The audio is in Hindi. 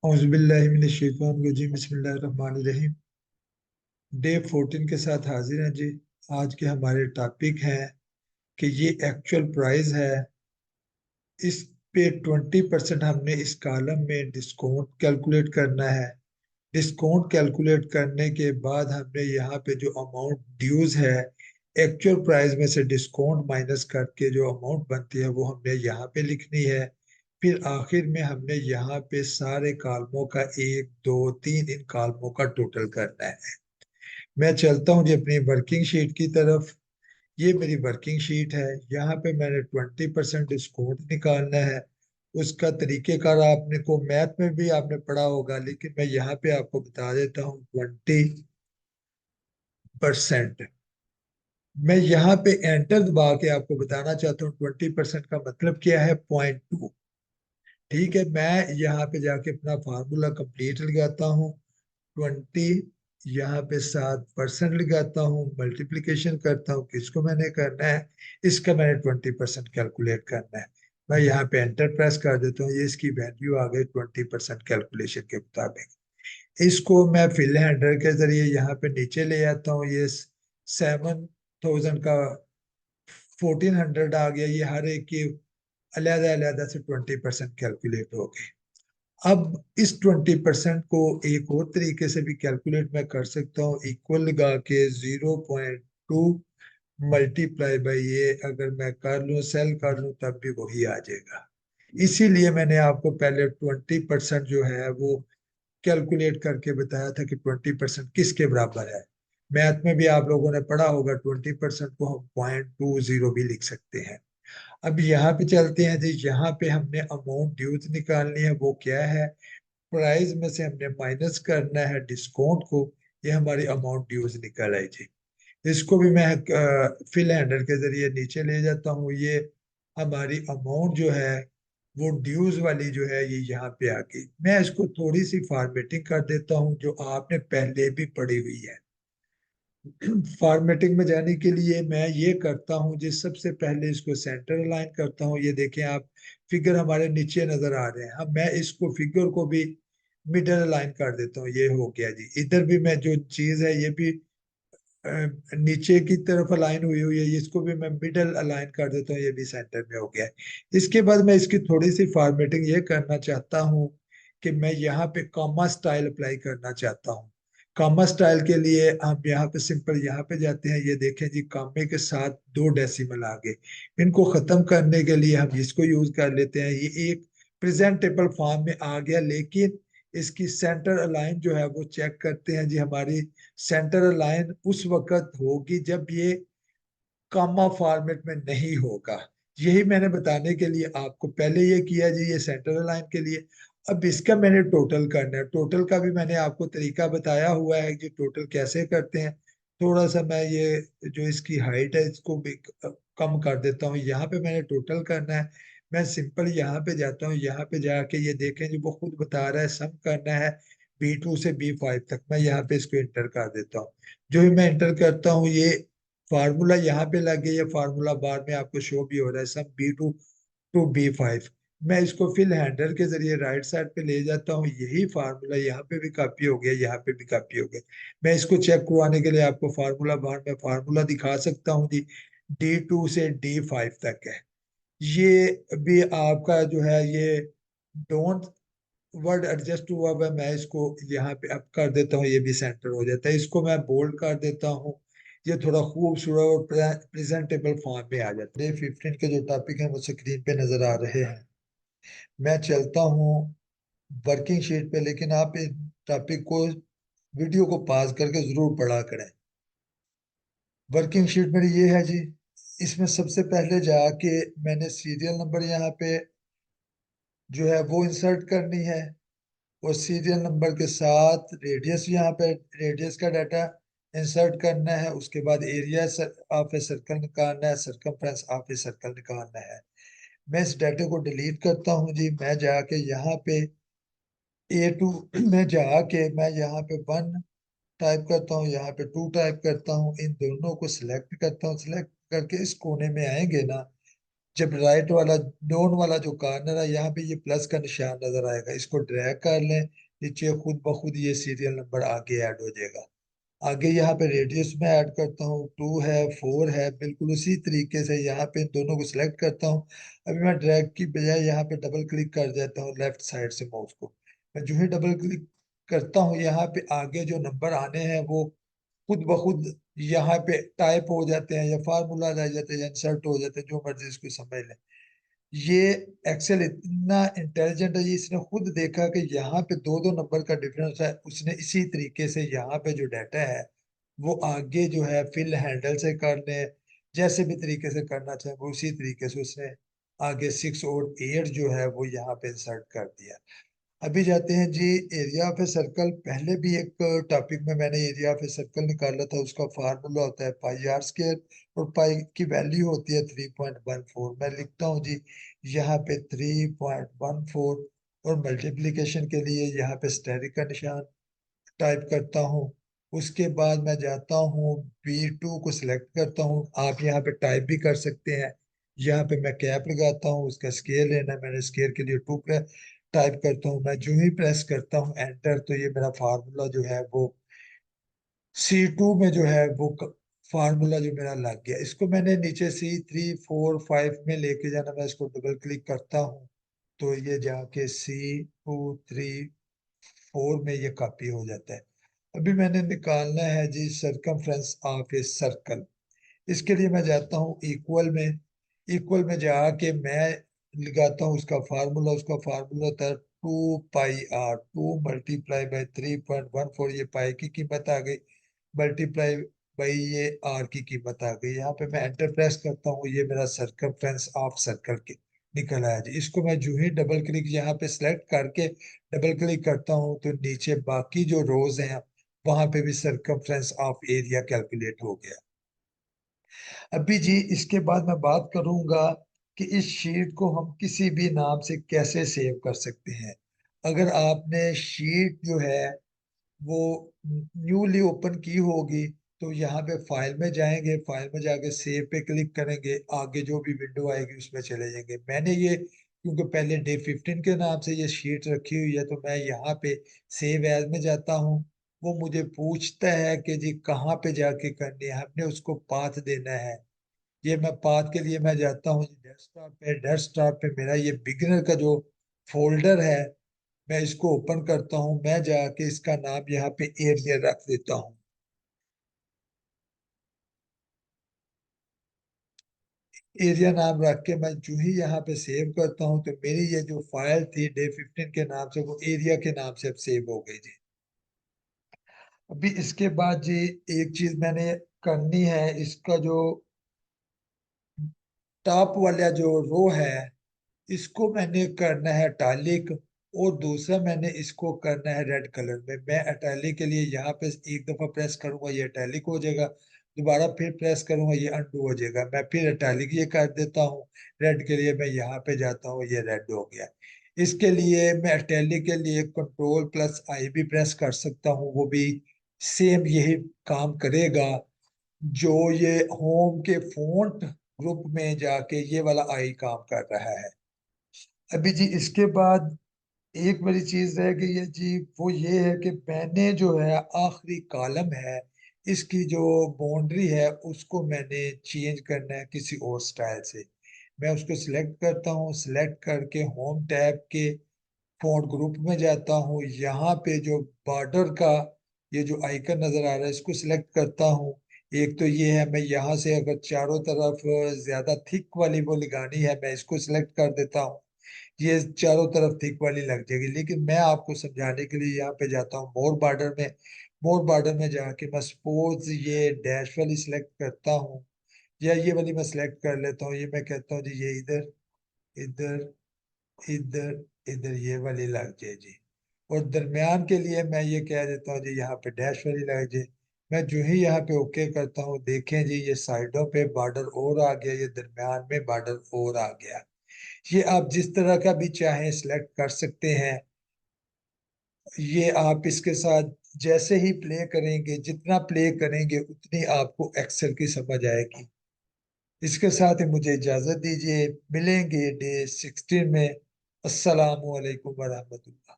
औज़ुबिल्लाहि बिस्मिल्लाहिर्रहमानिर्रहीम। डे 14 के साथ हाजिर हैं जी। आज के हमारे टॉपिक हैं कि ये एक्चुअल प्राइस है, इस पे 20% हमने इस कॉलम में डिस्काउंट कैलकुलेट करना है। डिस्काउंट कैलकुलेट करने के बाद हमने यहाँ पे जो अमाउंट ड्यूज है, एक्चुअल प्राइस में से डिस्काउंट माइनस करके जो अमाउंट बनती है वो हमने यहाँ पे लिखनी है। फिर आखिर में हमने यहाँ पे सारे कॉलमों का 1 2 3 इन कॉलमों का टोटल करना है। मैं चलता हूँ जी अपनी वर्किंग शीट की तरफ। ये मेरी वर्किंग शीट है। यहाँ पे मैंने 20% डिस्काउंट निकालना है। उसका तरीकेकार आपने को मैथ में भी आपने पढ़ा होगा, लेकिन मैं यहाँ पे आपको बता देता हूँ। 20%, मैं यहाँ पे एंटर दबा के आपको बताना चाहता हूँ 20% का मतलब क्या है, 0.2। ठीक है, मैं यहाँ पे जाके अपना फार्मूला कंप्लीट लगाता हूँ। 20 यहाँ पे 7% लगाता हूँ, मल्टीप्लीकेशन करता हूँ, किसको मैंने करना है, इसका मैंने 20% कैलकुलेट करना है। मैं यहाँ पे एंटर प्रेस कर देता हूँ, ये इसकी वैल्यू आ गई 20% कैलकुलेशन के मुताबिक। इसको मैं फिल हैंडल के जरिए यहाँ पे नीचे ले आता हूँ। ये 7,000 का 1,400 आ गया। ये हर एक की अलहदा अलहदा से 20% कैलकुलेट हो गए। अब इस 20% को एक और तरीके से भी कैलकुलेट मैं कर सकता हूँ। इक्वल लगा के 0.2 मल्टीप्लाई बाई ये अगर मैं कर लूँ, सेल कर लूँ, तब भी वही आ जाएगा। इसीलिए मैंने आपको पहले 20% जो है वो कैलकुलेट करके बताया था कि 20% किसके बराबर है। मैथ में भी आप लोगों ने पढ़ा होगा, 20% को हम 0.20 भी लिख सकते हैं। अब यहाँ पे चलते हैं जी। यहाँ पे हमने अमाउंट ड्यूज निकालनी है, वो क्या है, प्राइस में से हमने माइनस करना है डिस्काउंट को। ये हमारी अमाउंट ड्यूज निकल आई जी। इसको भी मैं फिल हैंडल के जरिए नीचे ले जाता हूँ। ये हमारी अमाउंट जो है वो ड्यूज वाली जो है ये यहाँ पे आ गई। मैं इसको थोड़ी सी फॉर्मेटिंग कर देता हूँ जो आपने पहले भी पढ़ी हुई है। फॉर्मेटिंग में जाने के लिए मैं ये करता हूँ जी, सबसे पहले इसको सेंटर अलाइन करता हूँ। ये देखें आप, फिगर हमारे नीचे नजर आ रहे हैं। अब मैं इसको फिगर को भी मिडल अलाइन कर देता हूँ। ये हो गया जी। इधर भी मैं जो चीज है ये भी नीचे की तरफ अलाइन हुई हुई है, इसको भी मैं मिडल अलाइन कर देता हूँ। ये भी सेंटर में हो गया है। इसके बाद मैं इसकी थोड़ी सी फॉर्मेटिंग ये करना चाहता हूँ कि मैं यहाँ पे कॉमा स्टाइल अप्लाई करना चाहता हूँ। कॉमा स्टाइल के लिए हम यहाँ पे सिंपल यहाँ पे जाते हैं। ये देखें जी, कॉमे के साथ 2 डेसिमल आ गए। इनको खत्म करने के लिए हम इसको यूज कर लेते हैं। ये एक प्रेजेंटेबल फॉर्म में आ गया, लेकिन इसकी सेंटर अलाइन जो है वो चेक करते हैं जी। हमारी सेंटर लाइन उस वक्त होगी जब ये कॉमा फॉर्मेट में नहीं होगा। यही मैंने बताने के लिए आपको पहले ये किया जी, ये सेंटर लाइन के लिए। अब इसका मैंने टोटल करना है। टोटल का भी मैंने आपको तरीका बताया हुआ है कि टोटल कैसे करते हैं। थोड़ा सा मैं ये जो इसकी हाइट है इसको भी कम कर देता हूँ। यहाँ पे मैंने टोटल करना है। मैं सिंपल यहाँ पे जाता हूँ। यहाँ पे जाके ये देखें जी, वो खुद बता रहा है सम करना है B2 से B5 तक। मैं यहाँ पे इसको इंटर कर देता हूँ। जो भी मैं इंटर करता हूँ, ये फार्मूला यहाँ पे लग गया। ये फार्मूला बार में आपको शो भी हो रहा है, सम B2 टू B5। मैं इसको फिल हैंडल के जरिए राइट साइड पे ले जाता हूँ। यही फार्मूला यहाँ पे भी कॉपी हो गया, यहाँ पे भी कॉपी हो गया। मैं इसको चेक करवाने के लिए आपको फार्मूला बार में फार्मूला दिखा सकता हूँ जी। D2 से D5 तक है। ये भी आपका जो है ये डोंट वर्ड एडजस्ट हुआ हुआ है। मैं इसको यहाँ पे अप कर देता हूँ, ये भी सेंटर हो जाता है। इसको मैं बोल्ड कर देता हूँ। ये थोड़ा खूबसूरत और प्रेजेंटेबल फॉर्म में आ जाता है। 15 के जो टॉपिक है वो स्क्रीन पे नजर आ रहे हैं। मैं चलता हूँ वर्किंग शीट पे, लेकिन आप इस टॉपिक को वीडियो को पॉज करके जरूर पढ़ा करें। वर्किंग शीट मेरी ये है जी। इसमें सबसे पहले जाके मैंने सीरियल नंबर यहाँ पे जो है वो इंसर्ट करनी है, और सीरियल नंबर के साथ रेडियस, यहाँ पे रेडियस का डाटा इंसर्ट करना है। उसके बाद एरिया ऑफ ए सर्कल निकालना है, सरकमफ्रेंस ऑफ ए सर्कल निकालना है। मैं इस डाटे को डिलीट करता हूँ जी। मैं जाके यहाँ पे A2 में जाके मैं यहाँ पे 1 टाइप करता हूँ, यहाँ पे 2 टाइप करता हूँ। इन दोनों को सिलेक्ट करता हूँ। सिलेक्ट करके इस कोने में आएंगे ना, जब राइट वाला डाउन वाला जो कॉर्नर है यहाँ पे ये प्लस का निशान नजर आएगा, इसको ड्रैग कर लें नीचे, खुद ब खुद ये सीरियल नंबर आगे ऐड हो जाएगा। आगे यहाँ पे रेडियस में ऐड करता हूँ, 2 है 4 है, बिल्कुल उसी तरीके से यहाँ पे दोनों को सिलेक्ट करता हूँ। अभी मैं ड्रैग की बजाय यहाँ पे डबल क्लिक कर देता हूँ लेफ्ट साइड से माउस को। मैं जो ही डबल क्लिक करता हूँ यहाँ पे आगे जो नंबर आने हैं वो खुद ब खुद यहाँ पे टाइप हो जाते हैं, या फार्मूला रह जाते हैं, या इंसर्ट हो जाते हैं, जो मर्जी इसको समझ लें। ये एक्सेल इतना इंटेलिजेंट है, ये इसने खुद देखा कि यहाँ पे दो दो नंबर का डिफरेंस है, उसने इसी तरीके से यहाँ पे जो डाटा है वो आगे जो है फिल हैंडल से करने, जैसे भी तरीके से करना चाहे वो उसी तरीके से उसने आगे 6 और 8 जो है वो यहाँ पे इंसर्ट कर दिया। अभी जाते हैं जी एरिया ऑफ ए सर्कल। पहले भी एक टॉपिक में मैंने एरिया ऑफ ए सर्कल निकाला था, उसका फार्मूला होता है पाई आर स्क्वायर, और पाई की वैल्यू होती है 3.14। मैं लिखता हूँ जी यहाँ पे 3.14, और मल्टीप्लिकेशन के लिए यहाँ पे स्टेरिक का निशान टाइप करता हूँ। उसके बाद मैं जाता हूँ B2 को सिलेक्ट करता हूँ, आप यहाँ पे टाइप भी कर सकते हैं। यहाँ पे मैं कैप लगाता हूँ, उसका स्केल लेना है, मैंने स्केल के लिए 2 टाइप करता हूँ। मैं जो ही प्रेस करता हूँ एंटर, तो ये मेरा फार्मूला जो है वो C2 में जो है वो फार्मूला जो मेरा लग गया। इसको मैंने नीचे C3 4 5 में लेके जाना, मैं इसको डबल क्लिक करता हूँ तो ये जाके C2 3 4 में ये कॉपी हो जाता है। अभी मैंने निकालना है जी सरकमफ्रेंस ऑफ ए सर्कल। इसके लिए मैं जाता हूँ इक्वल में, इक्वल में जाके मैं लगाता हूँ उसका फार्मूला था 2 पाई r, 2 × 3 बाई 3.14, ये पाई की कीमत आ गई, मल्टीप्लाई बाई ये आर की कीमत आ गई। यहाँ पे मैं एंटर प्रेस करता हूँ, ये मेरा सरकमफ्रेंस ऑफ सर्कल के निकल आया जी। इसको मैं जो ही डबल क्लिक यहाँ पे सिलेक्ट करके डबल क्लिक करता हूँ तो नीचे बाकी जो रोज हैं वहां पे भी सरकमफ्रेंस ऑफ एरिया कैलकुलेट हो गया। अभी जी इसके बाद मैं बात करूंगा कि इस शीट को हम किसी भी नाम से कैसे सेव कर सकते हैं। अगर आपने शीट जो है वो न्यूली ओपन की होगी तो यहाँ पे फाइल में जाएंगे, फाइल में जाके सेव पे क्लिक करेंगे, आगे जो भी विंडो आएगी उसमें चले जाएंगे। मैंने ये क्योंकि पहले डे 15 के नाम से ये शीट रखी हुई है तो मैं यहाँ पे सेव एज में जाता हूँ। वो मुझे पूछता है कि जी कहाँ पे जाके करनी है, हमने उसको पाथ देना है। ये मैं पाथ के लिए मैं जाता हूँ डेस्कटॉप पे, डेस्कटॉप पे मेरा ये बिगिनर का जो फोल्डर है मैं इसको ओपन करता हूँ, मैं जाके इसका नाम यहाँ पे एरिया रख देता हूँ। एरिया नाम रख के मैं जो ही यहाँ पे सेव करता हूँ तो मेरी ये जो फाइल थी डे 15 के नाम से वो एरिया के नाम से अब सेव हो गई जी। अभी इसके बाद जी एक चीज मैंने करनी है, इसका जो टॉप वाला जो रो है इसको मैंने करना है इटैलिक, और दूसरा मैंने इसको करना है रेड कलर में। मैं इटैलिक के लिए यहाँ पे एक दफा प्रेस करूंगा ये इटैलिक हो जाएगा, दोबारा फिर प्रेस करूंगा ये अनडू हो जाएगा। मैं फिर इटैलिक ये कर देता हूँ, रेड के लिए मैं यहाँ पे जाता हूँ, ये रेड हो गया। इसके लिए मैं इटैलिक के लिए Ctrl+I भी प्रेस कर सकता हूँ, वो भी सेम यही काम करेगा जो ये होम के फॉन्ट ग्रुप में जाके ये वाला आई काम कर रहा है। अभी जी इसके बाद एक बड़ी चीज रह गई है जी, वो ये है कि मैंने जो है आखिरी कॉलम है इसकी जो बाउंड्री है उसको मैंने चेंज करना है किसी और स्टाइल से। मैं उसको सिलेक्ट करता हूँ, सिलेक्ट करके होम टैब के फॉन्ट ग्रुप में जाता हूँ, यहाँ पे जो बॉर्डर का ये जो आइकन नजर आ रहा है इसको सिलेक्ट करता हूँ। एक तो ये है, मैं यहाँ से अगर चारों तरफ ज्यादा थिक वाली वो लगानी है मैं इसको सिलेक्ट कर देता हूँ, ये चारों तरफ थिक वाली लग जाएगी। लेकिन मैं आपको समझाने के लिए यहाँ पे जाता हूँ मोर बॉर्डर में, मोर बॉर्डर में जाके मैं सपोज ये डैश वाली सिलेक्ट करता हूँ, या ये वाली मैं सिलेक्ट कर लेता हूँ। ये मैं कहता हूँ जी ये इधर इधर इधर इधर ये वाली लग जाए जी। और दरमियान के लिए मैं ये कह देता हूँ जी यहाँ पे डैश वाली लग जाए। मैं जो ही यहाँ पे ओके करता हूँ देखें जी ये साइडों पे बॉर्डर और आ गया, ये दरमियान में बॉर्डर और आ गया। ये आप जिस तरह का भी चाहें सिलेक्ट कर सकते हैं। ये आप इसके साथ जैसे ही प्ले करेंगे, जितना प्ले करेंगे उतनी आपको एक्सेल की समझ आएगी। इसके साथ ही मुझे इजाजत दीजिए, मिलेंगे डे 16 में। अस्सलामु अलैकुम वरहमतुल्लाह।